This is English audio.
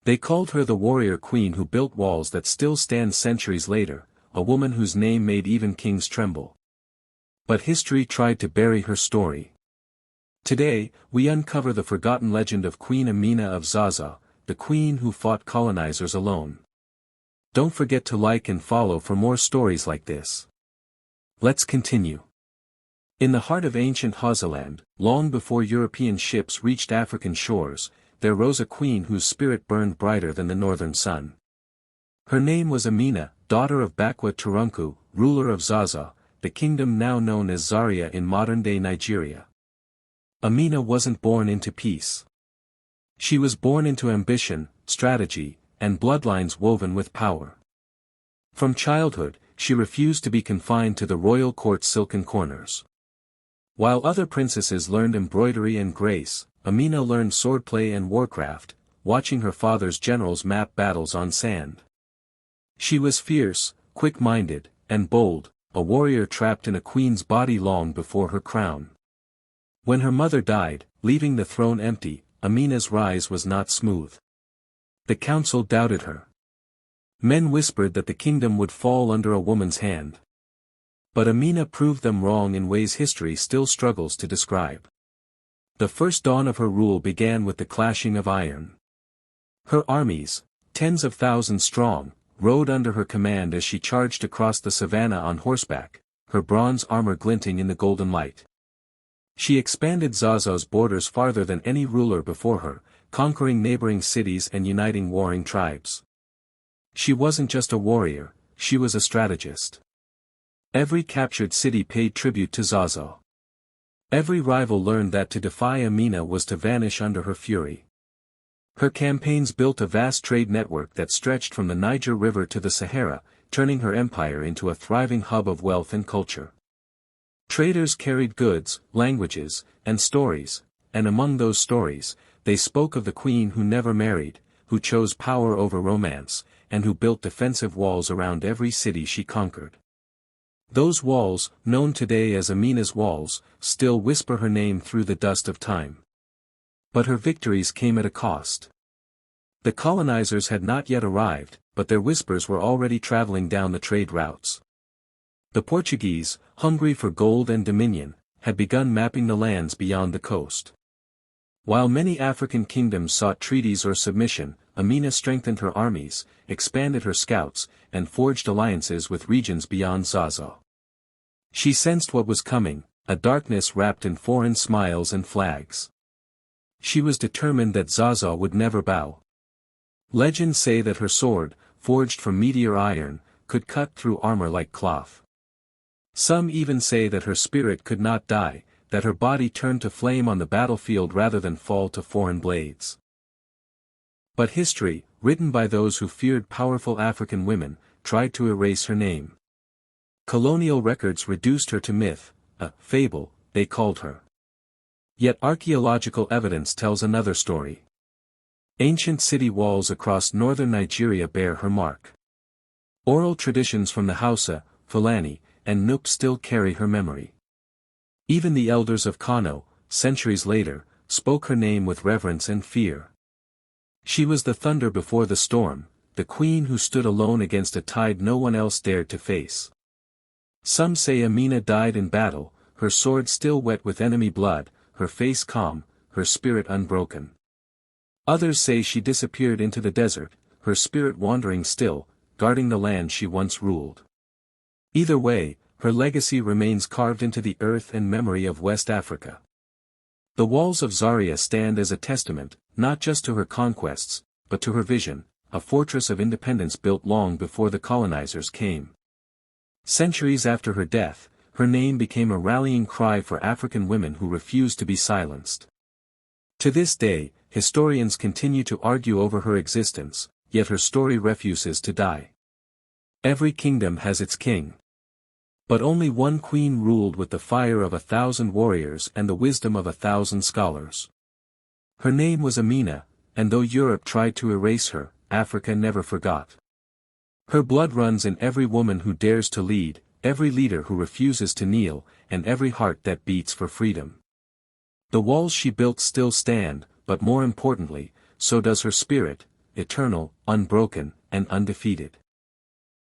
They called her the warrior queen who built walls that still stand centuries later, a woman whose name made even kings tremble. But history tried to bury her story. Today, we uncover the forgotten legend of Queen Amina of Zazzau, the queen who fought colonizers alone. Don't forget to like and follow for more stories like this. Let's continue. In the heart of ancient Hausaland, long before European ships reached African shores, there rose a queen whose spirit burned brighter than the northern sun. Her name was Amina, daughter of Bakwa Turunku, ruler of Zazzau, the kingdom now known as Zaria in modern-day Nigeria. Amina wasn't born into peace. She was born into ambition, strategy, and bloodlines woven with power. From childhood, she refused to be confined to the royal court's silken corners. While other princesses learned embroidery and grace, Amina learned swordplay and warcraft, watching her father's generals map battles on sand. She was fierce, quick-minded, and bold, a warrior trapped in a queen's body long before her crown. When her mother died, leaving the throne empty, Amina's rise was not smooth. The council doubted her. Men whispered that the kingdom would fall under a woman's hand. But Amina proved them wrong in ways history still struggles to describe. The first dawn of her rule began with the clashing of iron. Her armies, tens of thousands strong, rode under her command as she charged across the savannah on horseback, her bronze armor glinting in the golden light. She expanded Zazzau's borders farther than any ruler before her, conquering neighboring cities and uniting warring tribes. She wasn't just a warrior, she was a strategist. Every captured city paid tribute to Zazzau. Every rival learned that to defy Amina was to vanish under her fury. Her campaigns built a vast trade network that stretched from the Niger River to the Sahara, turning her empire into a thriving hub of wealth and culture. Traders carried goods, languages, and stories, and among those stories, they spoke of the queen who never married, who chose power over romance, and who built defensive walls around every city she conquered. Those walls, known today as Amina's walls, still whisper her name through the dust of time. But her victories came at a cost. The colonizers had not yet arrived, but their whispers were already traveling down the trade routes. The Portuguese, hungry for gold and dominion, had begun mapping the lands beyond the coast. While many African kingdoms sought treaties or submission, Amina strengthened her armies, expanded her scouts, and forged alliances with regions beyond Zazzau. She sensed what was coming, a darkness wrapped in foreign smiles and flags. She was determined that Zazzau would never bow. Legends say that her sword, forged from meteor iron, could cut through armor like cloth. Some even say that her spirit could not die, that her body turned to flame on the battlefield rather than fall to foreign blades. But history, written by those who feared powerful African women, tried to erase her name. Colonial records reduced her to myth, a fable, they called her. Yet archaeological evidence tells another story. Ancient city walls across northern Nigeria bear her mark. Oral traditions from the Hausa, Fulani, and Nupe still carry her memory. Even the elders of Kano, centuries later, spoke her name with reverence and fear. She was the thunder before the storm, the queen who stood alone against a tide no one else dared to face. Some say Amina died in battle, her sword still wet with enemy blood, her face calm, her spirit unbroken. Others say she disappeared into the desert, her spirit wandering still, guarding the land she once ruled. Either way, her legacy remains carved into the earth and memory of West Africa. The walls of Zaria stand as a testament, not just to her conquests, but to her vision, a fortress of independence built long before the colonizers came. Centuries after her death, her name became a rallying cry for African women who refused to be silenced. To this day, historians continue to argue over her existence, yet her story refuses to die. Every kingdom has its king. But only one queen ruled with the fire of 1,000 warriors and the wisdom of 1,000 scholars. Her name was Amina, and though Europe tried to erase her, Africa never forgot. Her blood runs in every woman who dares to lead, every leader who refuses to kneel, and every heart that beats for freedom. The walls she built still stand, but more importantly, so does her spirit, eternal, unbroken, and undefeated.